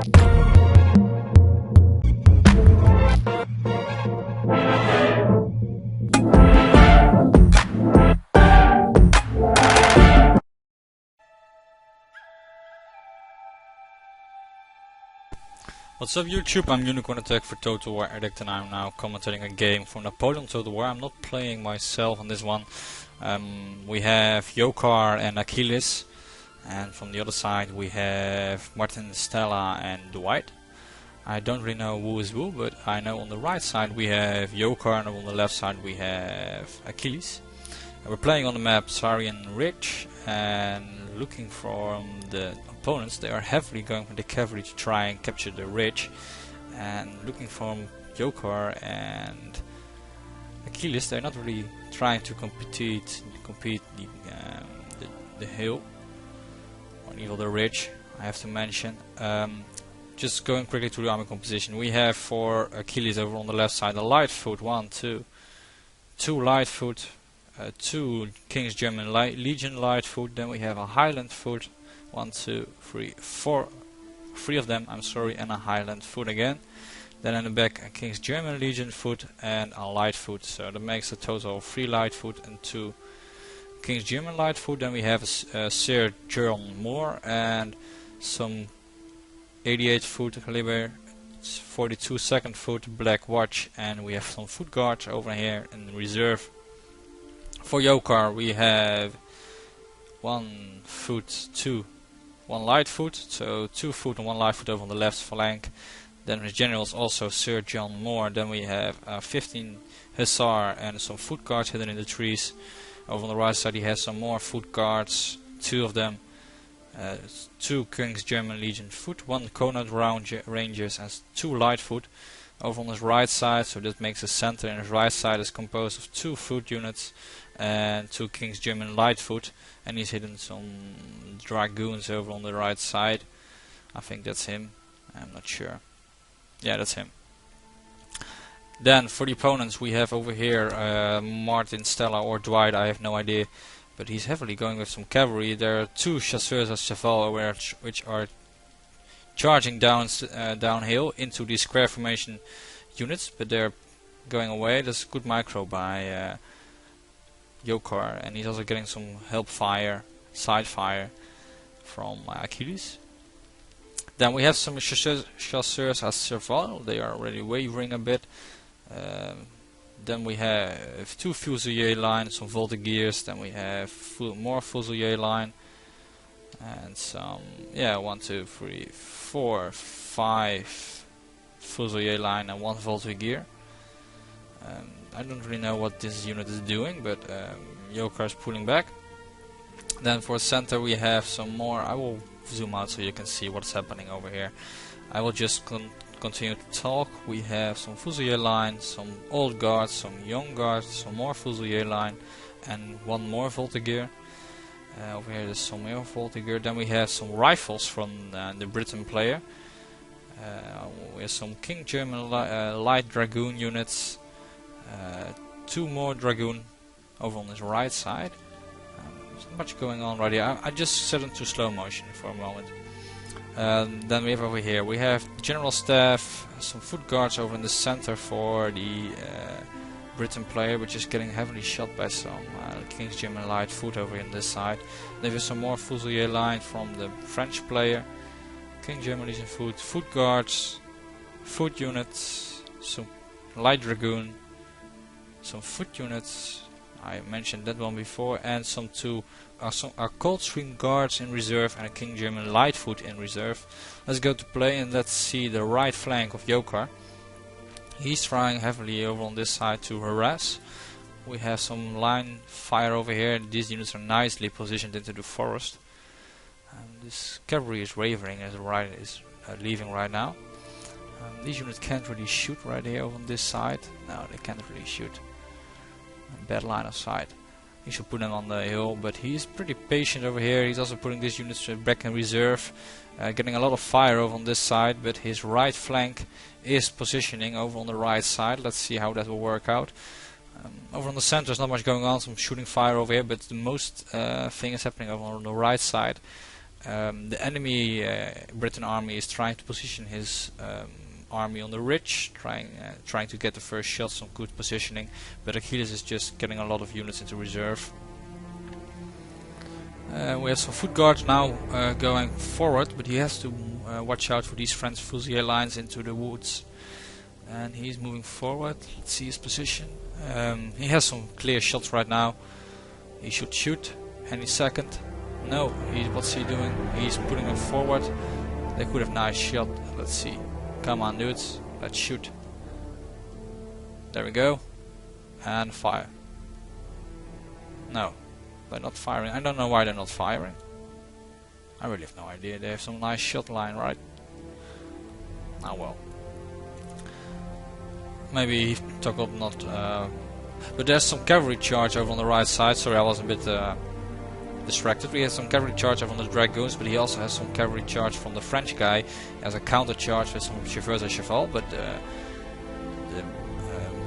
What's up YouTube, I'm Unicorn Attack for TotalWar Addict, and I'm now commentating a game for Napoleon TotalWar. I'm not playing myself on this one. We have JOkkar and Achilles, and from the other side we have Martinstella and Dwight. I don't really know who is who, but I know on the right side we have JOkkar and on the left side we have Achilles. And we're playing on the map Syrian Ridge, and looking for the opponents. They are heavily going for the cavalry to try and capture the ridge, and looking for JOkkar and Achilles. They're not really trying to compete the hill, or even the ridge, I have to mention. Just going quickly to the army composition, we have for Achilles over on the left side a light foot, 1, 2, 2 light foot, 2 King's German Legion light foot, then we have a Highland foot, 1, 2, 3, 4, 3 of them, I'm sorry, and a Highland foot again. Then in the back a King's German Legion foot and a light foot, so that makes a total of 3 light foot and 2 King's German light foot. Then we have a Sir John Moore and some 88 foot caliber, 42 second foot black watch, and we have some foot guards over here in reserve. For JOkkar we have 1 foot, 2, 1 light foot, so 2 foot and 1 light foot over on the left flank. Then his general is also Sir John Moore. Then we have 15 hussar and some foot guards hidden in the trees. Over on the right side he has some more foot guards, 2 of them, 2 King's German Legion foot, 1 Conrad Rangers and 2 light foot. Over on his right side, so that makes a center, and his right side is composed of 2 foot units and 2 King's German light foot, and he's hidden some dragoons over on the right side. I think that's him, I'm not sure. Yeah, that's him. Then for the opponents we have over here Martinstella or Dwight, I have no idea, but he's heavily going with some cavalry. There are 2 chasseurs à cheval which are charging downhill into the square formation units, but they're going away. There's good micro by JOkkar, and he's also getting some help fire, side fire from Achilles. Then we have some chasseurs à cheval. They are already wavering a bit. Then we have 2 fusilier lines, some voltigeurs. Then we have more fusilier line, and some, yeah, 1, 2, 3, 4, 5 fusilier line and 1 voltigeur. I don't really know what this unit is doing, but JOkkar is pulling back. Then for center we have some more. I will zoom out so you can see what's happening over here. I will just continue to talk. We have some fusilier line, some old guards, some young guards, some more fusilier line, and 1 more voltigeur. Over here there's some more voltigeur. Then we have some rifles from the Britain player. We have some King German light dragoon units, 2 more dragoon over on his right side. There's not much going on right here. I just set into slow motion for a moment. Then we have over here, we have general staff, some foot guards over in the center for the Britain player, which is getting heavily shot by some King's German light foot over on this side. Then we have some more fusilier line from the French player, King German Legion foot guards, foot units, some light dragoon, some foot units, I mentioned that one before, and some Coldstream guards in reserve and a King German light foot in reserve. Let's go to play and let's see the right flank of JOkkar. He's trying heavily over on this side to harass. We have some line fire over here. These units are nicely positioned into the forest. This cavalry is wavering as is leaving right now. These units can't really shoot right here over on this side. No, they can't really shoot. Bad line of sight. He should put them on the hill, but he's pretty patient over here. He's also putting these units back in reserve, getting a lot of fire over on this side, but his right flank is positioning over on the right side. Let's see how that will work out. Over on the center there's not much going on, some shooting fire over here, but the most thing is happening over on the right side. The enemy Britain army is trying to position his army on the ridge, trying to get the first shots, some good positioning, but Achilles is just getting a lot of units into reserve. We have some foot guards now going forward, but he has to watch out for these French fusilier lines into the woods. And he's moving forward. Let's see his position. He has some clear shots right now. He should shoot any second. No, what's he doing? He's putting them forward. They could have nice shot. Let's see. Come on, dudes. Let's shoot. There we go. And fire. No, they're not firing. I don't know why they're not firing. I really have no idea. They have some nice shot line, right? Oh well. Maybe he toggled not. But there's some cavalry charge over on the right side. Sorry, I was a bit distracted. We have some cavalry charge over on the dragoons, but he also has some cavalry charge from the French guy as a counter charge with some chevaux et cheval. But the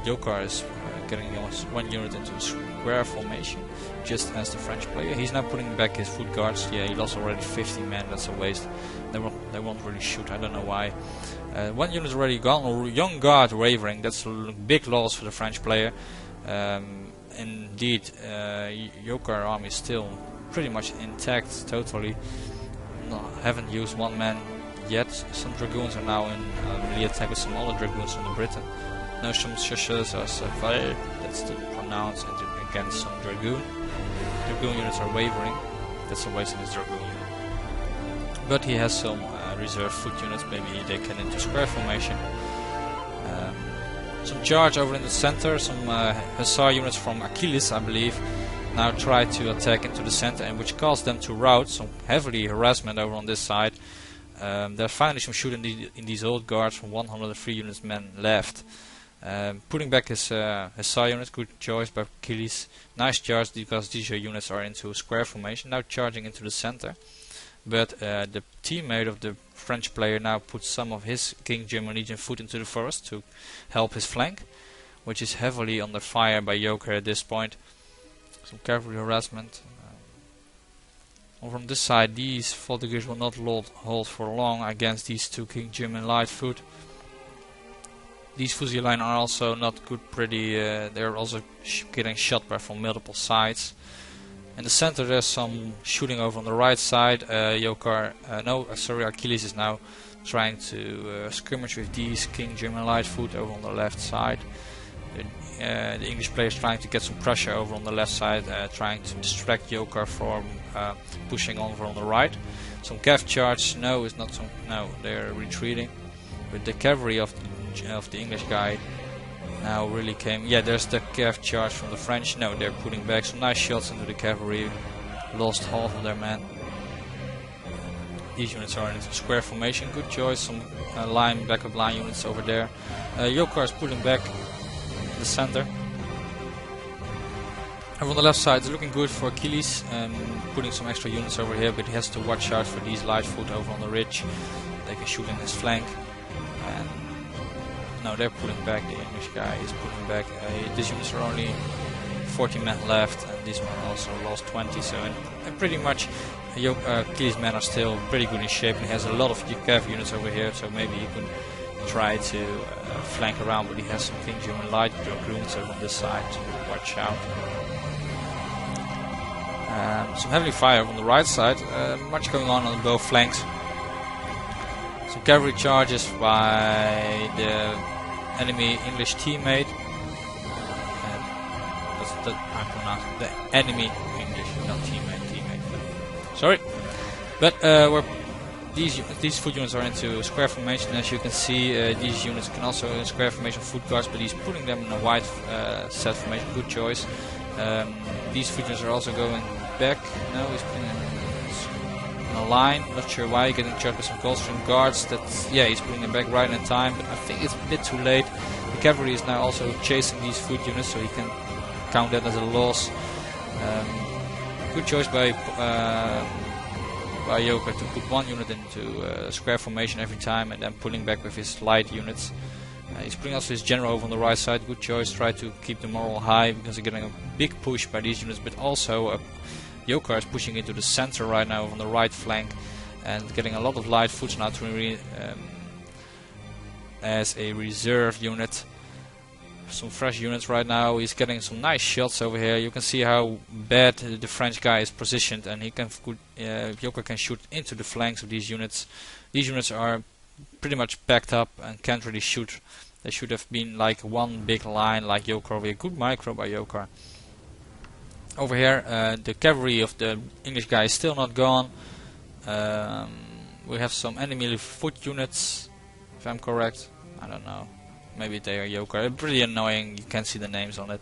JOkkar is getting one unit into a square formation, just as the French player. He's now putting back his foot guards. Yeah, he lost already 50 men. That's a waste. They won't really shoot. I don't know why. One unit is already gone. Young guard wavering. That's a big loss for the French player. Indeed, JOkkar army is still pretty much intact, totally. No, haven't used one man yet. Some dragoons are now in melee attack with some other dragoons from the Britain. No, some chercheurs as that's the pronounce, and against some dragoon. Dragoon units are wavering. That's a waste of his dragoon unit. But he has some reserve foot units. Maybe they can into square formation. Some charge over in the center. Some hussar units from Achilles, I believe, now try to attack into the center, and which caused them to rout. Some heavily harassment over on this side. There's finally some shooting in these old guards from 103 units men left. Putting back his hussar unit, good choice by Achilles. Nice charge because these units are into square formation. Now charging into the center. But the teammate of the French player now puts some of his King German Legion foot into the forest to help his flank, which is heavily under fire by JOkkar at this point. Some cavalry harassment. Over on this side, these voltigeurs will not hold for long against these two King German light foot. These fusilier line are also not good, pretty. They're also getting shot by from multiple sides. In the center, there's some shooting over on the right side. Achilles is now trying to skirmish with these King German light foot over on the left side. The English player is trying to get some pressure over on the left side, trying to distract JOkkar from pushing over on the right. Some cav charge. No, it's not some. No, they're retreating. But the cavalry of the English guy now really came. Yeah, there's the cav charge from the French. No, they're putting back some nice shots into the cavalry. Lost half of their men. These units are in square formation. Good choice. Some backup line units over there. JOkkar is pulling back the center. And on the left side, it's looking good for Achilles. Putting some extra units over here, but he has to watch out for these light foot over on the ridge. They can shoot in his flank. And no, they're pulling back. The English guy is pulling back. These units are only 40 men left, and this one also lost 20. So, and pretty much Achilles' men are still pretty good in shape. And he has a lot of cav units over here, so maybe he could try to flank around. But he has some King German light dragoons over on this side to watch out. Some heavy fire on the right side. Much going on both flanks. Some cavalry charges by the enemy English teammate. I pronounce it the enemy English, not teammate. Sorry, but these foot units are into square formation. As you can see, these units can also in square formation foot guards, but he's putting them in a wide set formation. Good choice. These foot units are also going back. Now he's putting them in a line. Not sure why. Getting charged with some Coldstream guards. He's putting them back right in time. But I think it's a bit too late. The cavalry is now also chasing these foot units, so he can count that as a loss. Good choice by JOkkar to put one unit into square formation every time, and then pulling back with his light units. He's putting also his general over on the right side. Good choice. Try to keep the morale high because they're getting a big push by these units, but also JOkkar is pushing into the center right now on the right flank. and getting a lot of light foot now as a reserve unit. Some fresh units right now. He's getting some nice shots over here. You can see how bad the French guy is positioned, and he can JOkkar can shoot into the flanks of these units. These units are pretty much packed up and can't really shoot. They should have been like one big line like JOkkar over here. Good micro by JOkkar. Over here the cavalry of the English guy is still not gone. We have some enemy foot units, if I'm correct. I don't know. Maybe they are JOkkar. Pretty annoying, you can't see the names on it.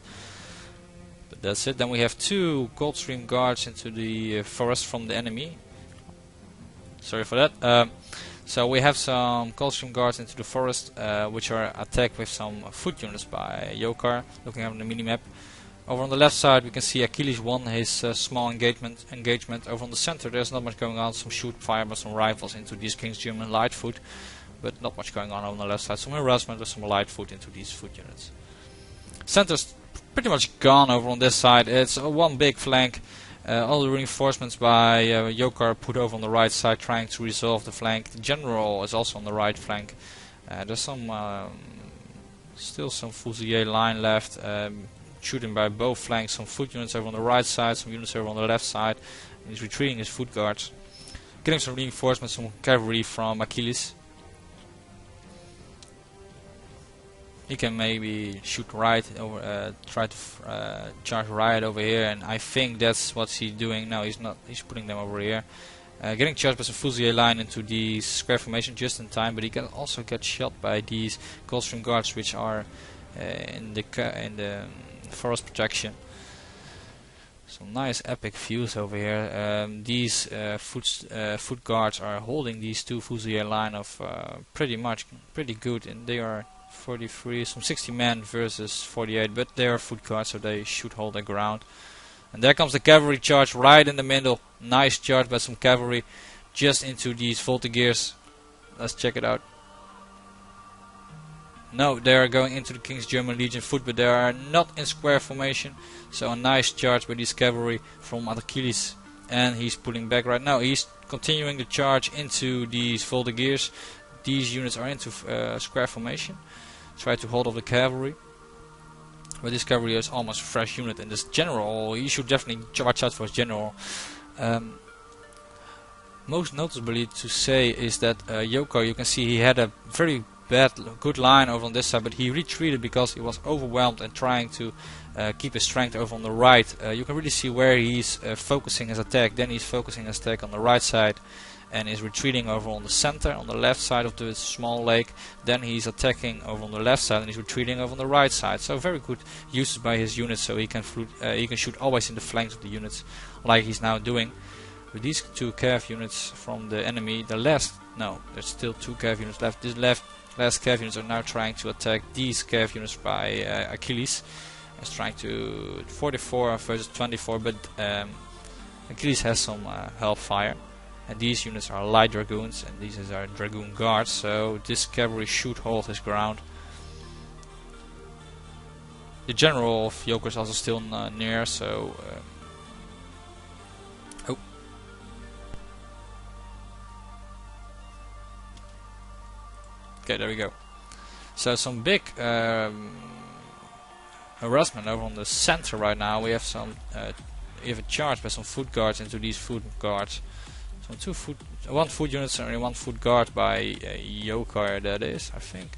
But that's it. Then we have 2 Coldstream guards into the forest from the enemy. Sorry for that. So we have some Coldstream guards into the forest, which are attacked with some foot units by JOkkar. Looking at the minimap. Over on the left side we can see Achilles won his small engagement. Over on the center there's not much going on. Some shoot fire by some rifles into these King's German light foot. But not much going on the left side. Some harassment with some light foot into these foot units. Center's pretty much gone over on this side. It's one big flank. All the reinforcements by JOkkar put over on the right side, trying to resolve the flank. The general is also on the right flank. There's some still some Fusilier line left, shooting by both flanks. Some foot units over on the right side, some units over on the left side. And he's retreating his foot guards, getting some reinforcements, some cavalry from Achilles. He can maybe shoot right over, try to charge right over here, and I think that's what he's doing. No, he's not. He's putting them over here, getting charged by some Fusilier line into the square formation just in time. But he can also get shot by these Coldstream guards, which are in the forest protection. Some nice epic views over here. These foot guards are holding these 2 Fusilier line of pretty good, and they are 43, some 60 men versus 48, but they are foot guards, so they should hold their ground. And there comes the cavalry charge right in the middle. Nice charge by some cavalry just into these Voltigeurs. Let's check it out. No, they are going into the King's German Legion foot, but they are not in square formation. So a nice charge by these cavalry from Achilles, and he's pulling back right now. He's continuing the charge into these Voltigeurs. These units are into square formation. Try to hold off the cavalry. But this cavalry is almost a fresh unit, and this general, he should definitely watch out for his general. Most noticeably to say is that JOkkar, you can see he had a very good line over on this side, but he retreated because he was overwhelmed and trying to keep his strength over on the right. You can really see where he's focusing his attack. Then he's focusing his attack on the right side and is retreating over on the center, on the left side of the small lake. Then he's attacking over on the left side and he's retreating over on the right side. So very good uses by his units, so he can shoot always in the flanks of the units, like he's now doing. With these 2 cav units from the enemy, there's still 2 cav units left. This last cav units are now trying to attack these cav units by Achilles. He's trying to 44 versus 24, but Achilles has some hellfire. And these units are light dragoons, and these are dragoon guards, so this cavalry should hold his ground. The general of JOkkar is also still near, so okay, there we go. So some big harassment over on the center right now. We have some we have a charge by some foot guards into these foot guards. So 1 foot unit and 1 foot guard by JOkkar, that is, I think.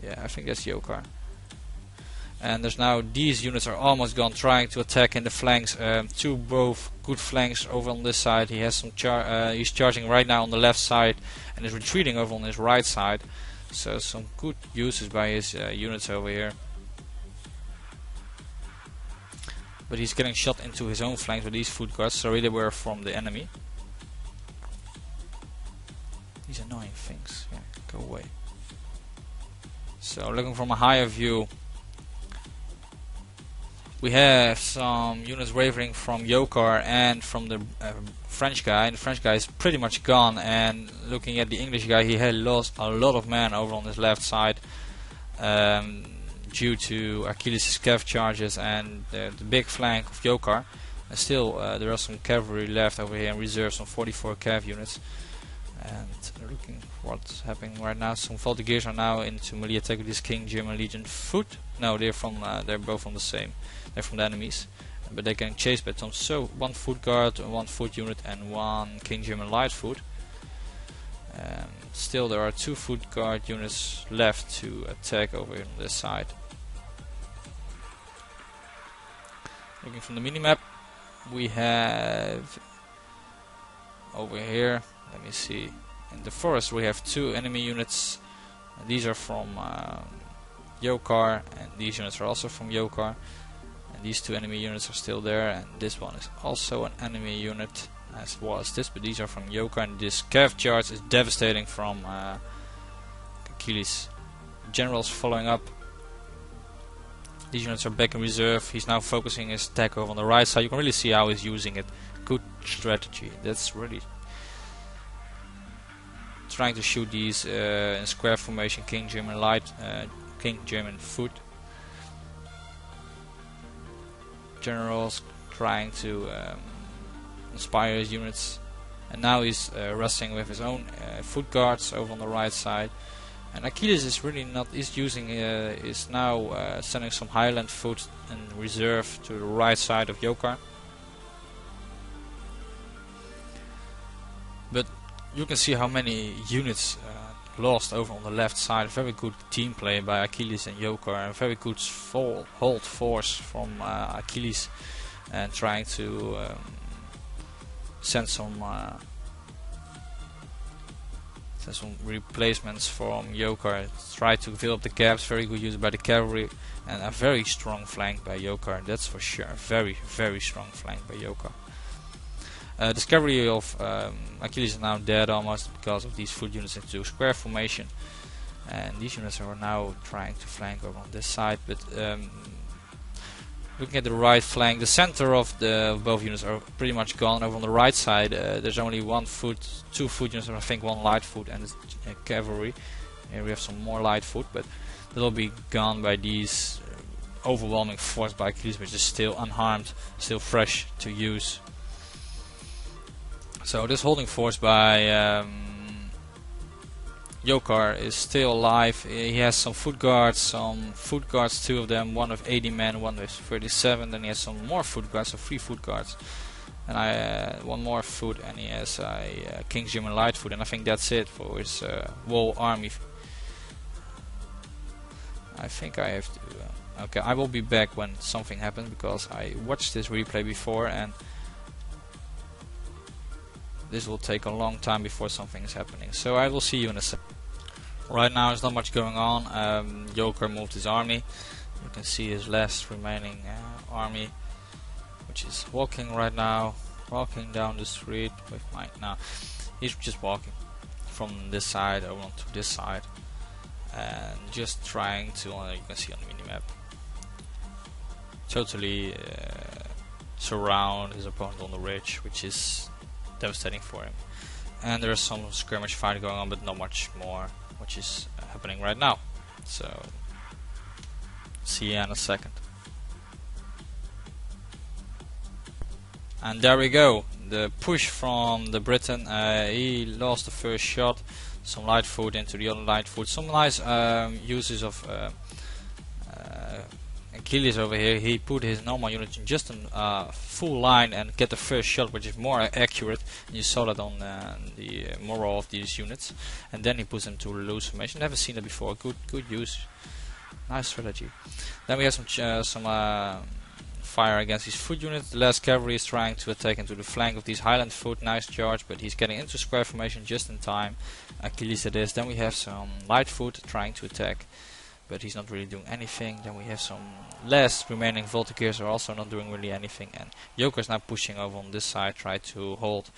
Yeah, I think that's JOkkar. And there's now, these units are almost gone, trying to attack in the flanks. 2 both good flanks over on this side. He has some he's charging right now on the left side and is retreating over on his right side. So some good uses by his units over here. But he's getting shot into his own flanks with these foot guards. Sorry, they were from the enemy. These annoying things, yeah, go away. So looking from a higher view, we have some units wavering from JOkkar and from the French guy. And the French guy is pretty much gone, and looking at the English guy, he had lost a lot of men over on his left side due to Achilles' cav charges and the big flank of JOkkar. And still, there are some cavalry left over here in reserve, some 44 cav units. And looking what's happening right now. Some Voltigeurs are now into melee attack with this King German Legion foot. No, they're both from the same. They're from the enemies, but they're getting chased by some. So one foot guard, one foot unit, and one King German light foot. Still, there are 2 foot guard units left to attack over here on this side. Looking from the minimap, we have over here. Let me see. In the forest we have 2 enemy units. These are from JOkaar, and these units are also from JOkaar. And these 2 enemy units are still there, and this one is also an enemy unit, as was this, but these are from JOkaar. And this cav charge is devastating from Achilles. Generals following up. These units are back in reserve. He's now focusing his attack over on the right side. You can really see how he's using it. Good strategy. That's really trying to shoot these in square formation King German King German foot generals, trying to inspire his units. And now he's wrestling with his own foot guards over on the right side. And Achilles is really not is now sending some Highland foot in reserve to the right side of JOkaar. But you can see how many units lost over on the left side. Very good team play by Achilles and JOkaar, and very good hold force from Achilles, and trying to send some replacements from JOkaar. Try to fill up the gaps. Very good use by the cavalry, and a very strong flank by JOkaar. That's for sure. Very, very strong flank by JOkaar. The cavalry of Achilles is now dead almost because of these foot units into square formation, and these units are now trying to flank over on this side. But looking at the right flank, the center of both units are pretty much gone. Over on the right side, there's only 2 foot units, and I think 1 light foot, and cavalry. Here we have some more light foot, but they'll be gone by these overwhelming force by Achilles, which is still unharmed, still fresh to use. So this holding force by JOkaar is still alive. He has some foot guards, 2 of them, one with 80 men, one with 37. Then he has some more foot guards, so 3 foot guards, and one more foot, and he has a King German light foot, and I think that's it for his whole army. I think I have to. Okay, I will be back when something happens, because I watched this replay before, and this will take a long time before something is happening. So I will see you in a second. Right now there's not much going on. JOkaar moved his army. You can see his last remaining army, which is walking right now, walking down the street with Mike. Now he's just walking from this side over to this side, and just trying to, you can see on the minimap, totally surround his opponent on the ridge, which is devastating for him. And there's some skirmish fight going on, but not much more, which is happening right now. So see you in a second. And there we go, the push from the Briton. He lost the first shot, some light foot into the other light foot, some nice uses of Achilles over here. He put his normal units in just a full line and get the first shot, which is more accurate. And you saw that on the morale of these units. And then he puts them to loose formation. Never seen it before. Good use. Nice strategy. Then we have some fire against his foot unit. The last cavalry is trying to attack into the flank of these Highland foot. Nice charge, but he's getting into square formation just in time. Achilles it is. Then we have some light foot trying to attack, but he's not really doing anything. Then we have some last remaining Voltigeurs are also not doing really anything, and JOkaar is now pushing over on this side, try to hold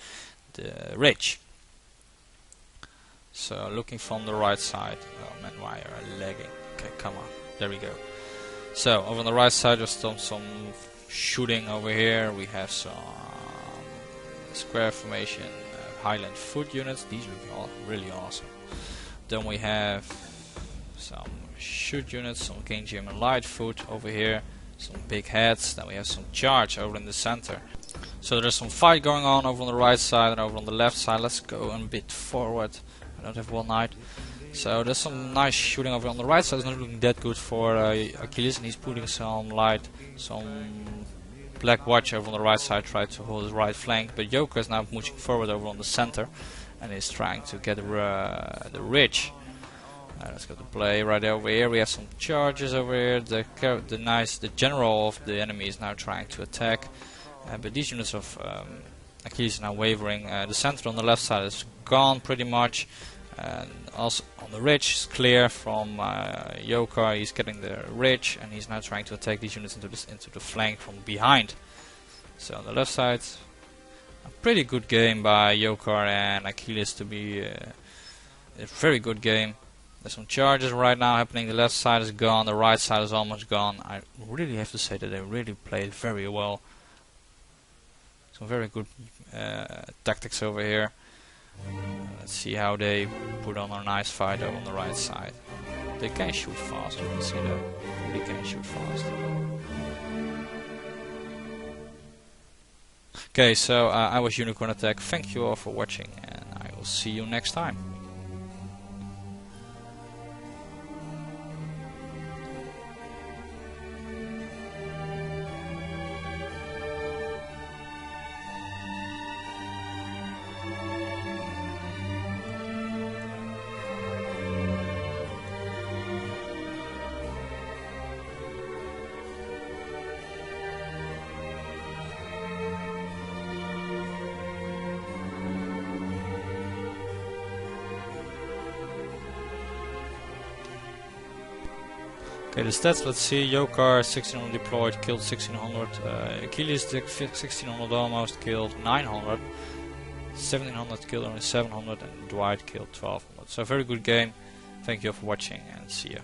the ridge. So looking from the right side. Oh man, why are I lagging? Okay, come on, there we go. So over on the right side there's some shooting over here. We have some square formation Highland foot units. These look really awesome. Then we have some shoot units, some King German light foot over here, some big heads. Then we have some charge over in the center. So there's some fight going on over on the right side and over on the left side. Let's go a bit forward. I don't have one knight. So there's some nice shooting over on the right side. It's not looking that good for Achilles, and he's putting some light, some black watch over on the right side, try to hold his right flank. But JOkkar is now pushing forward over on the center and is trying to get the ridge. Let's go to play right over here. We have some charges over here. The general of the enemy is now trying to attack, but these units of Achilles are now wavering. The center on the left side is gone pretty much, and also on the ridge is clear from JOkkar. He's getting the ridge, and he's now trying to attack these units into the flank from behind. So on the left side, a pretty good game by JOkkar and Achilles to be a very good game. There's some charges right now happening. The left side is gone, the right side is almost gone. I really have to say that they really played very well. Some very good tactics over here. Let's see how they put on a nice fight over on the right side. They can shoot fast, you can see that. They can shoot fast. Okay, so I was Unicorn Attack. Thank you all for watching, and I will see you next time. Okay, the stats, let's see. JOkkar 1600 deployed, killed 1600. Achilles 1600 almost, killed 900. 1700 killed only 700, and Dwight killed 1200. So very good game. Thank you for watching, and see ya.